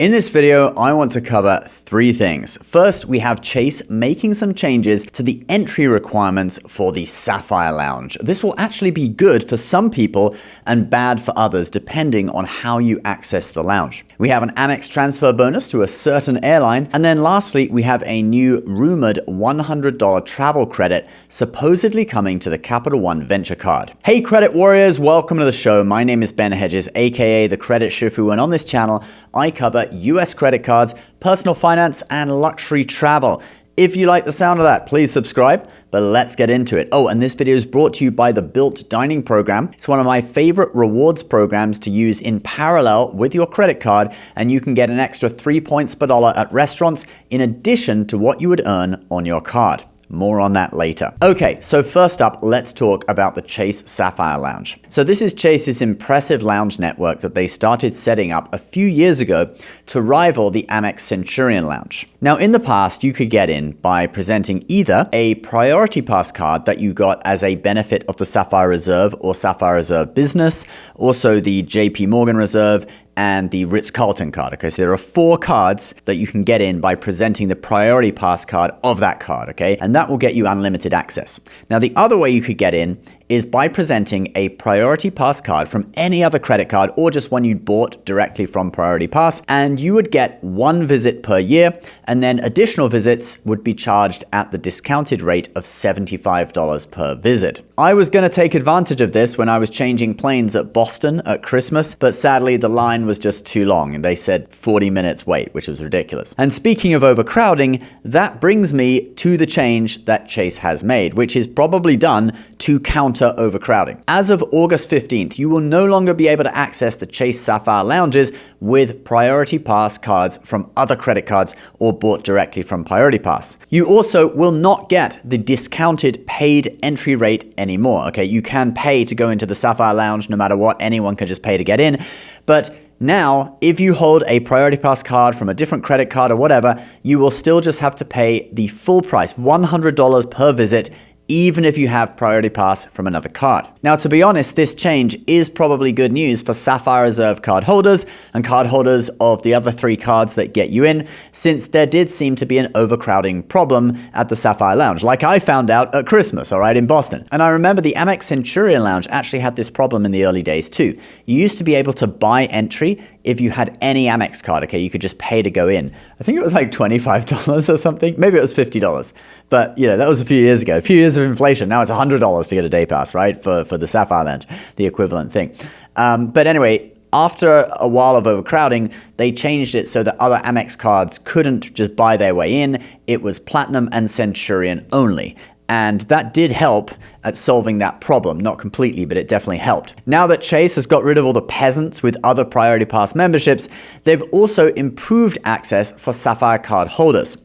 In this video, I want to cover three things. First, we have Chase making some changes to the entry requirements for the Sapphire Lounge. This will actually be good for some people and bad for others, depending on how you access the lounge. We have an Amex transfer bonus to a certain airline. And then lastly, we have a new rumored $100 travel credit supposedly coming to the Capital One Venture Card. Hey, credit warriors, welcome to the show. My name is Ben Hedges, aka the Credit Shifu, and on this channel, I cover US credit cards, personal finance, and luxury travel. If you like the sound of that, please subscribe, but let's get into it. Oh, and this video is brought to you by the Built Dining Program. It's one of my favorite rewards programs to use in parallel with your credit card, and you can get an extra 3 points per dollar at restaurants in addition to what you would earn on your card. More on that later. Okay, so first up, let's talk about the Chase Sapphire Lounge. So this is Chase's impressive lounge network that they started setting up a few years ago to rival the Amex Centurion Lounge. Now, in the past, you could get in by presenting either a Priority Pass card that you got as a benefit of the Sapphire Reserve or Sapphire Reserve Business, also the JP Morgan Reserve, and the Ritz-Carlton card. Okay, so there are 4 cards that you can get in by presenting the Priority Pass card of that card, okay? And that will get you unlimited access. Now, the other way you could get in is by presenting a Priority Pass card from any other credit card or just one you bought directly from Priority Pass, and you would get 1 visit per year, and then additional visits would be charged at the discounted rate of $75 per visit. I was going to take advantage of this when I was changing planes at Boston at Christmas, but sadly the line was just too long and they said 40 minutes wait, which was ridiculous. And speaking of overcrowding, that brings me to the change that Chase has made, which is probably done to counter overcrowding. As of August 15th, you will no longer be able to access the Chase Sapphire lounges with Priority Pass cards from other credit cards or bought directly from Priority Pass. You also will not get the discounted paid entry rate anymore. Okay, you can pay to go into the Sapphire Lounge no matter what. Anyone can just pay to get in. But now, if you hold a Priority Pass card from a different credit card or whatever, you will still just have to pay the full price, $100 per visit, even if you have Priority Pass from another card. Now, to be honest, this change is probably good news for Sapphire Reserve card holders and card holders of the other 3 cards that get you in, since there did seem to be an overcrowding problem at the Sapphire Lounge, like I found out at Christmas, all right, in Boston. And I remember the Amex Centurion Lounge actually had this problem in the early days too. You used to be able to buy entry if you had any Amex card, okay? You could just pay to go in. I think it was like $25 or something. Maybe it was $50. But, you know, that was a few years ago. A few years of inflation. Now it's $100 to get a day pass, right? For the Sapphire Lounge, the equivalent thing. But anyway, after a while of overcrowding, they changed it so that other Amex cards couldn't just buy their way in. It was Platinum and Centurion only. And that did help at solving that problem. Not completely, but it definitely helped. Now that Chase has got rid of all the peasants with other Priority Pass memberships, they've also improved access for Sapphire card holders.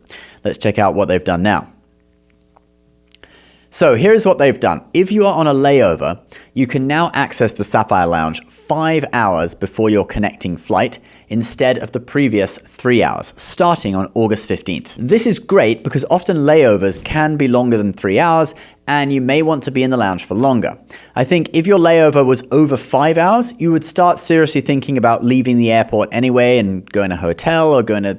Let's check out what they've done now. So here's what they've done. If you are on a layover, you can now access the Sapphire Lounge 5 hours before your connecting flight instead of the previous 3 hours, starting on August 15th. This is great because often layovers can be longer than 3 hours, and you may want to be in the lounge for longer. I think if your layover was over 5 hours, you would start seriously thinking about leaving the airport anyway and going to a hotel or going to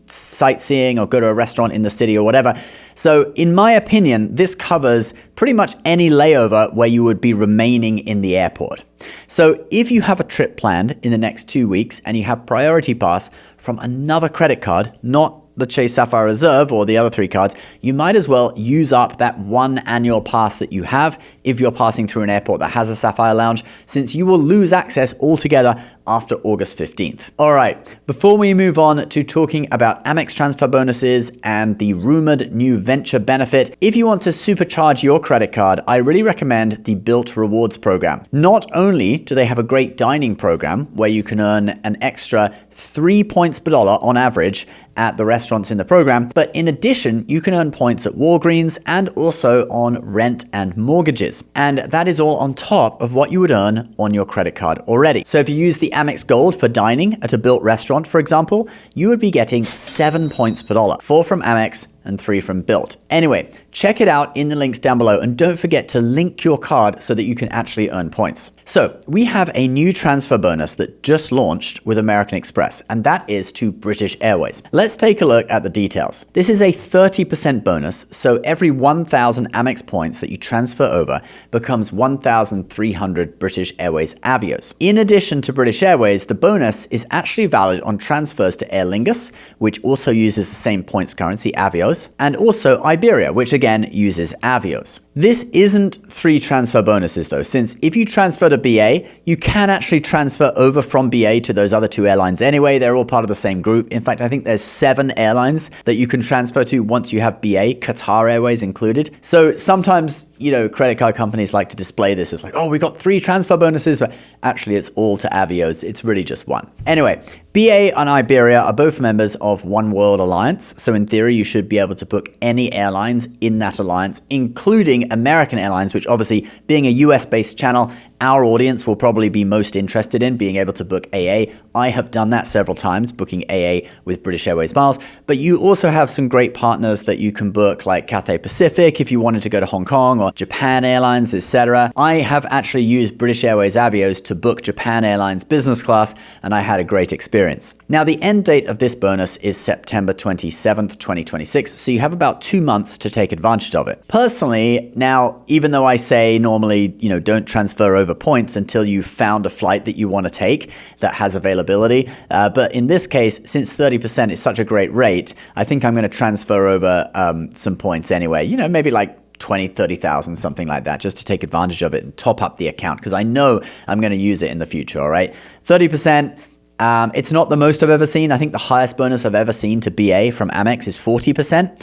sightseeing or go to a restaurant in the city or whatever. So in my opinion, this covers pretty much any layover where you would be remaining in the airport. So if you have a trip planned in the next 2 weeks and you have Priority Pass from another credit card, not the Chase Sapphire Reserve or the other 3 cards, you might as well use up that 1 annual pass that you have if you're passing through an airport that has a Sapphire Lounge, since you will lose access altogether after August 15th. All right, before we move on to talking about Amex transfer bonuses and the rumored new venture benefit, if you want to supercharge your credit card, I really recommend the Built Rewards program. Not only do they have a great dining program where you can earn an extra 3 points per dollar on average at the restaurants in the program, but in addition, you can earn points at Walgreens and also on rent and mortgages. And that is all on top of what you would earn on your credit card already. So if you use the Amex Gold for dining at a Built restaurant, for example, you would be getting 7 points per dollar, 4 from Amex and 3 from Built. Anyway, check it out in the links down below, and don't forget to link your card so that you can actually earn points. So we have a new transfer bonus that just launched with American Express, and that is to British Airways. Let's take a look at the details. This is a 30% bonus, so every 1,000 Amex points that you transfer over becomes 1,300 British Airways Avios. In addition to British Airways, the bonus is actually valid on transfers to Aer Lingus, which also uses the same points currency, Avios, and also Iberia, which again uses Avios. This isn't 3 transfer bonuses though, since if you transfer to BA, you can actually transfer over from BA to those other 2 airlines anyway. They're all part of the same group. In fact, I think there's 7 airlines that you can transfer to once you have BA, Qatar Airways included. So sometimes, credit card companies like to display this as like, oh, we got 3 transfer bonuses, but actually it's all to Avios. It's really just 1. Anyway, BA and Iberia are both members of One World Alliance. So in theory, you should be able to book any airlines in that alliance, including American Airlines, which obviously being a US-based channel, our audience will probably be most interested in being able to book AA. I have done that several times, booking AA with British Airways miles, but you also have some great partners that you can book like Cathay Pacific if you wanted to go to Hong Kong, or Japan Airlines, etc. I have actually used British Airways Avios to book Japan Airlines business class, and I had a great experience. Now, the end date of this bonus is September 27th, 2026, so you have about 2 months to take advantage of it. Personally, now, even though I say normally, don't transfer over points until you've found a flight that you want to take that has availability. But in this case, since 30% is such a great rate, I think I'm going to transfer over some points anyway. Maybe like 20, 30,000, something like that, just to take advantage of it and top up the account because I know I'm going to use it in the future, all right? 30%. It's not the most I've ever seen. I think the highest bonus I've ever seen to BA from Amex is 40%,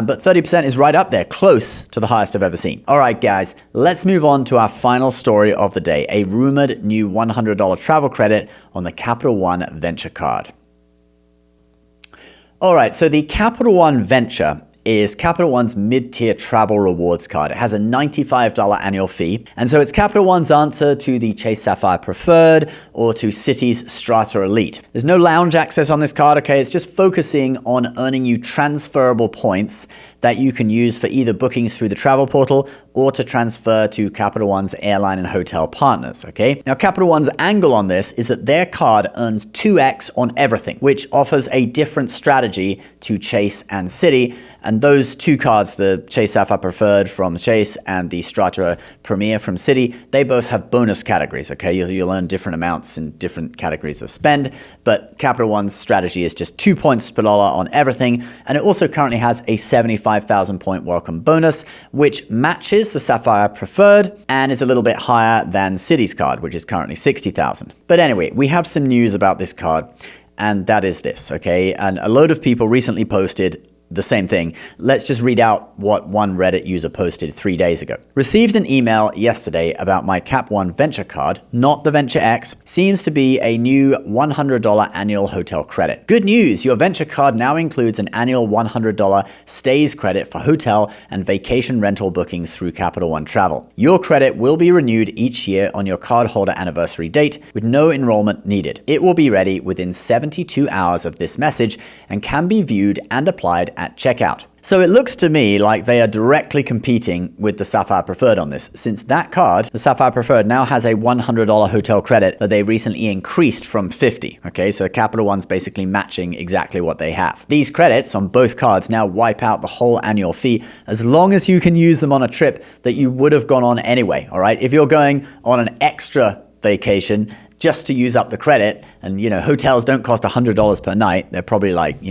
but 30% is right up there, close to the highest I've ever seen. All right, guys, let's move on to our final story of the day, a rumored new $100 travel credit on the Capital One Venture card. All right, so the Capital One Venture is Capital One's mid-tier travel rewards card. It has a $95 annual fee, and so it's Capital One's answer to the Chase Sapphire Preferred or to Citi's Strata Elite. There's no lounge access on this card, okay? It's just focusing on earning you transferable points that you can use for either bookings through the travel portal or to transfer to Capital One's airline and hotel partners, okay? Now, Capital One's angle on this is that their card earns 2x on everything, which offers a different strategy to Chase and Citi. And those 2 cards, the Chase Sapphire Preferred from Chase and the Strata Premier from Citi, they both have bonus categories, okay? You'll earn different amounts in different categories of spend, but Capital One's strategy is just 2 points per dollar on everything. And it also currently has a 75,000 point welcome bonus, which matches the Sapphire Preferred and is a little bit higher than Citi's card, which is currently 60,000. But anyway, we have some news about this card, and that is this, okay? And a load of people recently posted the same thing. Let's just read out what one Reddit user posted 3 days ago. Received an email yesterday about my Cap One Venture card, not the Venture X. Seems to be a new $100 annual hotel credit. Good news, your Venture card now includes an annual $100 stays credit for hotel and vacation rental bookings through Capital One Travel. Your credit will be renewed each year on your cardholder anniversary date with no enrollment needed. It will be ready within 72 hours of this message and can be viewed and applied at checkout. So it looks to me like they are directly competing with the Sapphire Preferred on this, since that card, the Sapphire Preferred, now has a $100 hotel credit that they recently increased from $50. Okay, so Capital One's basically matching exactly what they have. These credits on both cards now wipe out the whole annual fee as long as you can use them on a trip that you would have gone on anyway, all right? If you're going on an extra vacation just to use up the credit, and hotels don't cost $100 per night, they're probably like,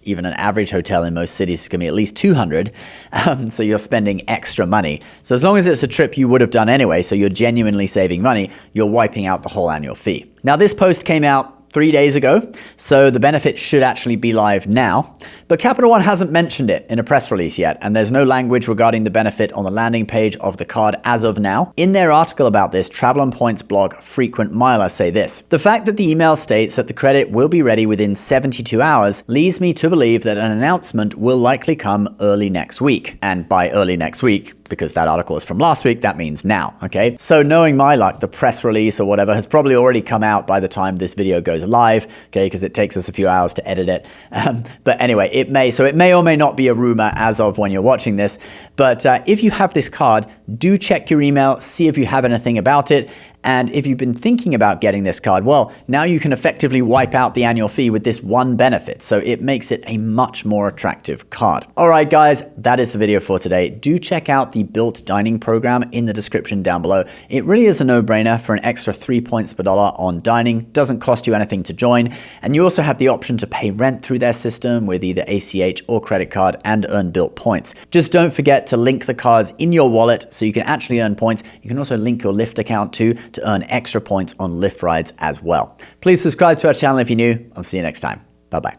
even an average hotel in most cities is going to be at least $200, so you're spending extra money. So as long as it's a trip you would have done anyway, so you're genuinely saving money, you're wiping out the whole annual fee. Now, this post came out 3 days ago, so the benefit should actually be live now. But Capital One hasn't mentioned it in a press release yet, and there's no language regarding the benefit on the landing page of the card as of now. In their article about this, Travel and Points blog Frequent Miler say this: the fact that the email states that the credit will be ready within 72 hours leads me to believe that an announcement will likely come early next week. And by early next week, because that article is from last week, that means now, okay? So knowing my luck, the press release or whatever has probably already come out by the time this video goes live, okay? Because it takes us a few hours to edit it. But anyway, it may or may not be a rumor as of when you're watching this. But if you have this card, do check your email, see if you have anything about it. And if you've been thinking about getting this card, well, now you can effectively wipe out the annual fee with this one benefit. So it makes it a much more attractive card. All right, guys, that is the video for today. Do check out the built dining program in the description down below. It really is a no-brainer for an extra 3 points per dollar on dining. Doesn't cost you anything to join. And you also have the option to pay rent through their system with either ACH or credit card and earn built points. Just don't forget to link the cards in your wallet so you can actually earn points. You can also link your Lyft account too, to earn extra points on Lyft rides as well. Please subscribe to our channel if you're new. I'll see you next time. Bye-bye.